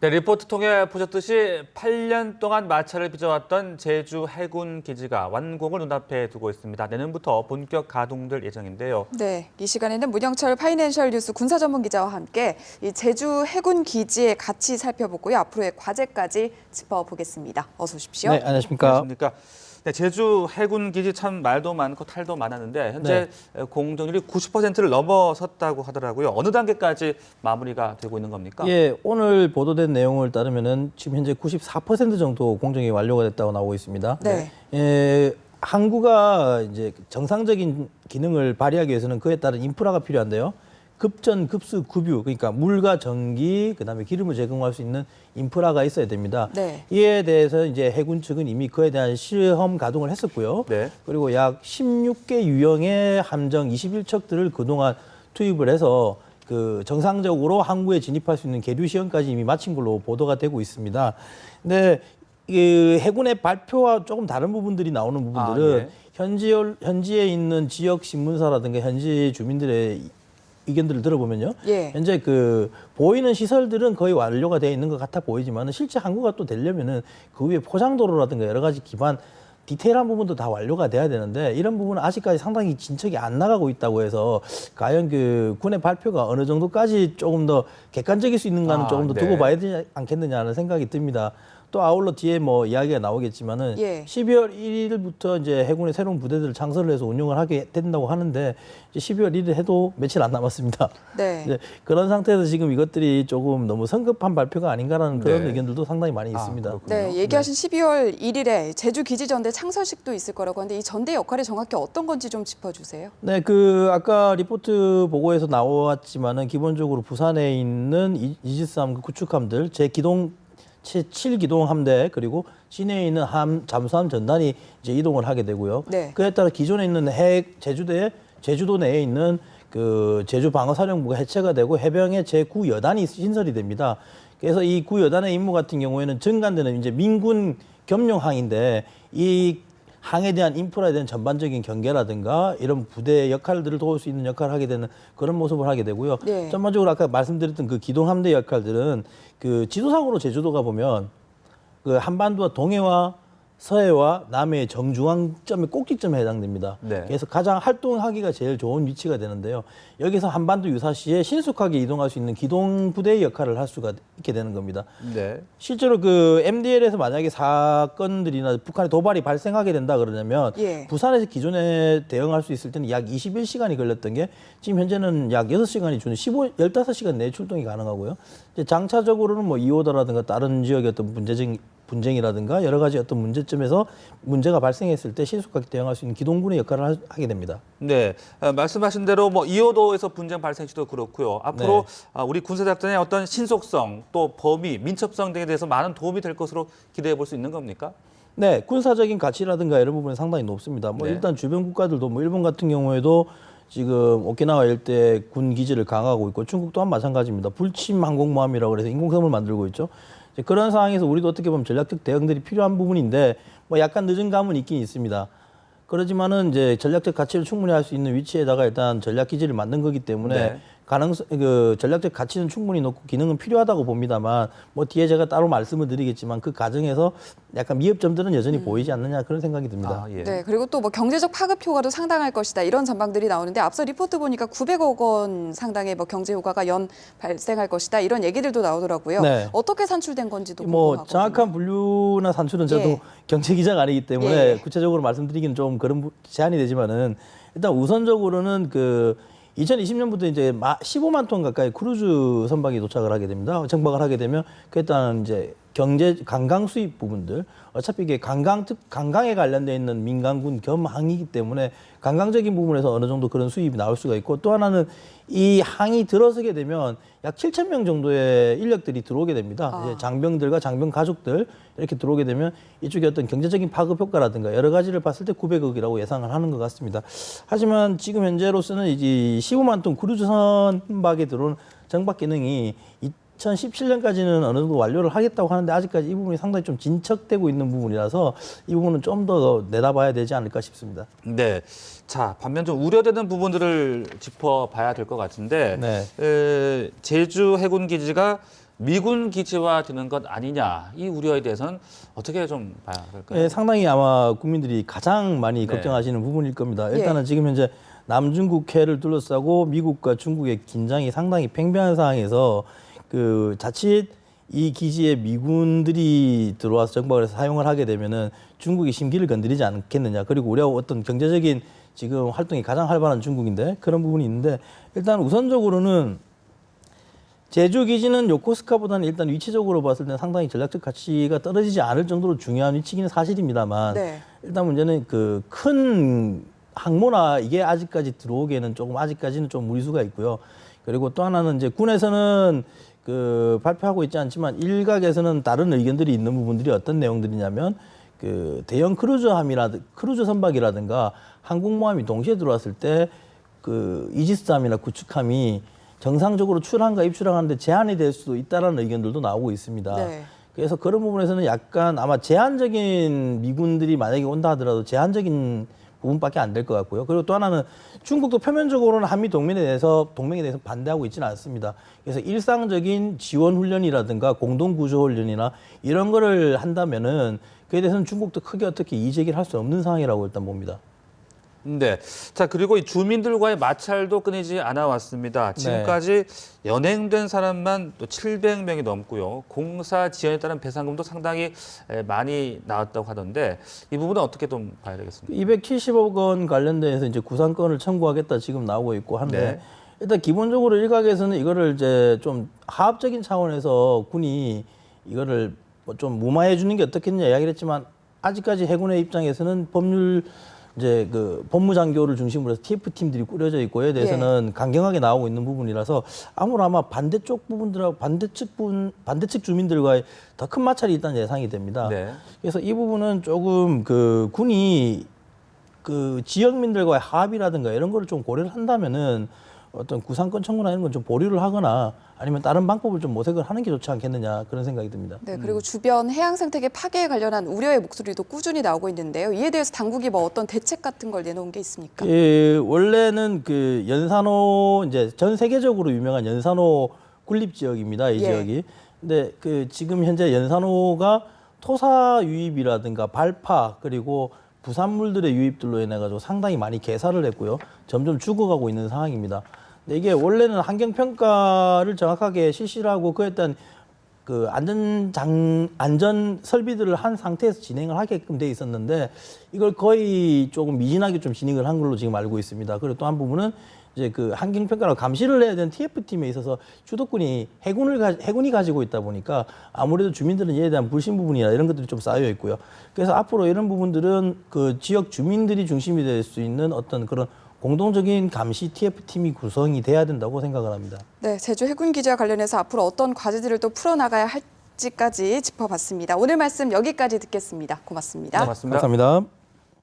네, 리포트 통해 보셨듯이 8년 동안 마찰을 빚어왔던 제주 해군 기지가 완공을 눈앞에 두고 있습니다. 내년부터 본격 가동될 예정인데요. 네, 이 시간에는 문영철 파이낸셜 뉴스 군사 전문 기자와 함께 이 제주 해군 기지의 가치 살펴보고요. 앞으로의 과제까지 짚어보겠습니다. 어서 오십시오. 네, 안녕하십니까. 안녕하십니까. 네, 제주 해군 기지 참 말도 많고 탈도 많았는데 현재 공정률이 90%를 넘어섰다고 하더라고요. 어느 단계까지 마무리가 되고 있는 겁니까? 예, 오늘 보도된 내용을 따르면은 지금 현재 94% 정도 공정이 완료가 됐다고 나오고 있습니다. 네. 예, 항구가 이제 정상적인 기능을 발휘하기 위해서는 그에 따른 인프라가 필요한데요. 급전, 급수, 급유, 그러니까 물과 전기, 그다음에 기름을 제공할 수 있는 인프라가 있어야 됩니다. 네. 이에 대해서 이제 해군 측은 이미 그에 대한 시험 가동을 했었고요. 네. 그리고 약 16개 유형의 함정 21척들을 그동안 투입을 해서 그 정상적으로 항구에 진입할 수 있는 계류 시험까지 이미 마친 걸로 보도가 되고 있습니다. 근데 이 해군의 발표와 조금 다른 부분들이 나오는 부분들은 현지에 있는 지역 신문사라든가 현지 주민들의 의견들을 들어보면요. 예. 현재 그 보이는 시설들은 거의 완료가 되어 있는 것 같아 보이지만 실제 항구가 또 되려면은 그 위에 포장도로라든가 여러 가지 기반 디테일한 부분도 다 완료가 돼야 되는데 이런 부분은 아직까지 상당히 진척이 안 나가고 있다고 해서 과연 그 군의 발표가 어느 정도까지 조금 더 객관적일 수 있는가는 조금 더 두고 봐야 되지 않겠느냐는 생각이 듭니다. 또 아울러 뒤에 뭐 이야기가 나오겠지만은 12월 1일부터 이제 해군의 새로운 부대들을 창설을 해서 운영을 하게 된다고 하는데 이제 12월 1일 해도 며칠 안 남았습니다. 네. 이제 그런 상태에서 지금 이것들이 조금 너무 성급한 발표가 아닌가라는 그런 의견들도 상당히 많이 있습니다. 네, 얘기하신 12월 1일에 제주 기지 전대 창설식도 있을 거라고 하는데 이 전대 역할이 정확히 어떤 건지 좀 짚어주세요. 네, 그 아까 리포트 보고에서 나왔지만은 기본적으로 부산에 있는 이지스함 구축함들 제기동 제7기동 함대 그리고 시내에 있는 잠수함 전단이 이제 이동을 하게 되고요. 네. 그에 따라 기존에 있는 제주도 내에 있는 그 제주 방어사령부가 해체가 되고 해병의 제9여단이 신설이 됩니다. 그래서 이 9여단의 임무 같은 경우에는 전관되는 이제 민군 겸용항인데 이 항에 대한 인프라에 대한 전반적인 경계라든가 이런 부대의 역할들을 도울 수 있는 역할을 하게 되는 그런 모습을 하게 되고요. 네. 전반적으로 아까 말씀드렸던 그 기동함대 역할들은 그 지도상으로 제주도가 보면 그 한반도와 동해와 서해와 남해의 정중앙점의 꼭지점에 해당됩니다. 네. 그래서 가장 활동하기가 제일 좋은 위치가 되는데요. 여기서 한반도 유사시에 신속하게 이동할 수 있는 기동 부대의 역할을 할 수가 있게 되는 겁니다. 네. 실제로 그 MDL에서 만약에 사건들이나 북한의 도발이 발생하게 된다 그러냐면 부산에서 기존에 대응할 수 있을 때는 약 21시간이 걸렸던 게 지금 현재는 약 6시간이 주는 15시간 내에 출동이 가능하고요. 이제 장차적으로는 뭐 2호더라든가 다른 지역의 어떤 분쟁이라든가 여러 가지 어떤 문제점에서 문제가 발생했을 때 신속하게 대응할 수 있는 기동군의 역할을 하게 됩니다. 네, 말씀하신 대로 뭐 2호도에서 분쟁 발생시도 그렇고요. 앞으로 우리 군사작전의 어떤 신속성, 또 범위, 민첩성 등에 대해서 많은 도움이 될 것으로 기대해 볼 수 있는 겁니까? 네, 군사적인 가치라든가 이런 부분은 상당히 높습니다. 뭐 일단 주변 국가들도 뭐 일본 같은 경우에도 지금 오키나와 일대 군 기지를 강화하고 있고 중국 또한 마찬가지입니다. 불침 항공모함이라고 해서 인공섬을 만들고 있죠. 그런 상황에서 우리도 어떻게 보면 전략적 대응들이 필요한 부분인데 뭐 약간 늦은 감은 있긴 있습니다. 그렇지만은 이제 전략적 가치를 충분히 할 수 있는 위치에다가 일단 전략 기지를 만든 거기 때문에 그 전략적 가치는 충분히 높고 기능은 필요하다고 봅니다만 뭐 뒤에 제가 따로 말씀을 드리겠지만 그 과정에서 약간 미흡점들은 여전히 보이지 않느냐 그런 생각이 듭니다. 네, 그리고 또 뭐 경제적 파급 효과도 상당할 것이다 이런 전망들이 나오는데 앞서 리포트 보니까 900억 원 상당의 뭐 경제 효과가 연 발생할 것이다 이런 얘기들도 나오더라고요. 어떻게 산출된 건지도 궁금하거든요. 뭐 정확한 분류나 산출은 저도 경제 기자가 아니기 때문에 구체적으로 말씀드리기는 좀 그런 제한이 되지만은 일단 우선적으로는 그 2020년부터 이제 15만 톤 가까이 크루즈 선박이 도착을 하게 됩니다. 정박을 하게 되면 그에 따른 이제 관광 수입 부분들 어차피 이게 관광에 관련돼 있는 민간군 겸 항이기 때문에 관광적인 부분에서 어느 정도 그런 수입이 나올 수가 있고 또 하나는 이 항이 들어서게 되면 약 7,000명 정도의 인력들이 들어오게 됩니다. 이제 장병들과 장병 가족들 이렇게 들어오게 되면 이쪽에 어떤 경제적인 파급 효과라든가 여러 가지를 봤을 때 900억이라고 예상을 하는 것 같습니다. 하지만 지금 현재로서는 이제 15만 톤 크루즈 선박에 들어온 정박 기능이 2017년까지는 어느 정도 완료를 하겠다고 하는데 아직까지 이 부분이 상당히 좀 진척되고 있는 부분이라서 이 부분은 좀 더 내다봐야 되지 않을까 싶습니다. 네. 자, 반면 좀 우려되는 부분들을 짚어봐야 될 것 같은데 제주 해군 기지가 미군 기지화되는 것 아니냐 이 우려에 대해서는 어떻게 좀 봐야 할까요? 예, 상당히 아마 국민들이 가장 많이 네. 걱정하시는 부분일 겁니다. 일단은 지금 현재 남중국해를 둘러싸고 미국과 중국의 긴장이 상당히 팽배한 상황에서 그 자칫 이 기지에 미군들이 들어와서 정박을 해서 사용을 하게 되면은 중국이 심기를 건드리지 않겠느냐. 그리고 우리하고 어떤 경제적인 지금 활동이 가장 활발한 중국인데 그런 부분이 있는데 일단 우선적으로는 제주 기지는 요코스카보다는 일단 위치적으로 봤을 때는 상당히 전략적 가치가 떨어지지 않을 정도로 중요한 위치기는 사실입니다만 일단 문제는 그 큰 항모나 이게 아직까지 들어오기에는 조금 아직까지는 좀 무리수가 있고요. 그리고 또 하나는 이제 군에서는 그 발표하고 있지 않지만 일각에서는 다른 의견들이 있는 부분들이 어떤 내용들이냐면 그 대형 크루즈 선박이라든가 항공모함이 동시에 들어왔을 때 그 이지스함이나 구축함이 정상적으로 출항과 입출항하는데 제한이 될 수도 있다라는 의견들도 나오고 있습니다. 그래서 그런 부분에서는 약간 아마 제한적인 미군들이 만약에 온다 하더라도 제한적인 부분밖에 안 될 것 같고요. 그리고 또 하나는 중국도 표면적으로는 한미 동맹에 대해서 반대하고 있지는 않습니다. 그래서 일상적인 지원 훈련이라든가 공동 구조 훈련이나 이런 거를 한다면은 그에 대해서는 중국도 크게 어떻게 이의제기를 할 수 없는 상황이라고 일단 봅니다. 네. 자, 그리고 이 주민들과의 마찰도 끊이지 않아 왔습니다. 지금까지 연행된 사람만 또 700명이 넘고요. 공사 지연에 따른 배상금도 상당히 많이 나왔다고 하던데 이 부분은 어떻게 좀 봐야 되겠습니까? 270억 원 관련돼서 이제 구상권을 청구하겠다 지금 나오고 있고 한데 일단 기본적으로 일각에서는 이거를 이제 좀 하업적인 차원에서 군이 이거를 좀 무마해 주는 게 어떻겠냐 이야기를 했지만 아직까지 해군의 입장에서는 법률 이제 그 법무장교를 중심으로 해서 TF 팀들이 꾸려져 있고 에 대해서는 강경하게 나오고 있는 부분이라서 아마 반대쪽 부분들하고 반대측 주민들과의 더 큰 마찰이 있다는 예상이 됩니다. 그래서 이 부분은 조금 그 군이 그 지역민들과의 합의라든가 이런 거를 좀 고려를 한다면은 어떤 구상권 청구나 이런 건 좀 보류를 하거나 아니면 다른 방법을 좀 모색을 하는 게 좋지 않겠느냐 그런 생각이 듭니다. 네, 그리고 주변 해양 생태계 파괴에 관련한 우려의 목소리도 꾸준히 나오고 있는데요. 이에 대해서 당국이 뭐 어떤 대책 같은 걸 내놓은 게 있습니까? 원래는 그 연산호 이제 전 세계적으로 유명한 연산호 군립 지역입니다. 이 지역이. 근데 그 지금 현재 연산호가 토사 유입이라든가 발파 그리고 부산물들의 유입들로 인해 가지고 상당히 많이 개사를 했고요. 점점 죽어가고 있는 상황입니다. 근데 이게 원래는 환경 평가를 정확하게 실시를 하고 그에 따른 그 안전 설비들을 한 상태에서 진행을 하게끔 돼 있었는데 이걸 거의 조금 미진하게 좀 진행을 한 걸로 지금 알고 있습니다. 그리고 또 한 부분은 이제 그 환경 평가를 감시를 해야 되는 TF 팀에 있어서 주도권이 해군이 가지고 있다 보니까 아무래도 주민들은 이에 대한 불신 부분이나 이런 것들이 좀 쌓여 있고요. 그래서 앞으로 이런 부분들은 그 지역 주민들이 중심이 될 수 있는 어떤 그런 공동적인 감시 TF팀이 구성이 돼야 된다고 생각을 합니다. 네, 제주 해군 기지와 관련해서 앞으로 어떤 과제들을 또 풀어나가야 할지까지 짚어봤습니다. 오늘 말씀 여기까지 듣겠습니다. 고맙습니다. 고맙습니다. 감사합니다.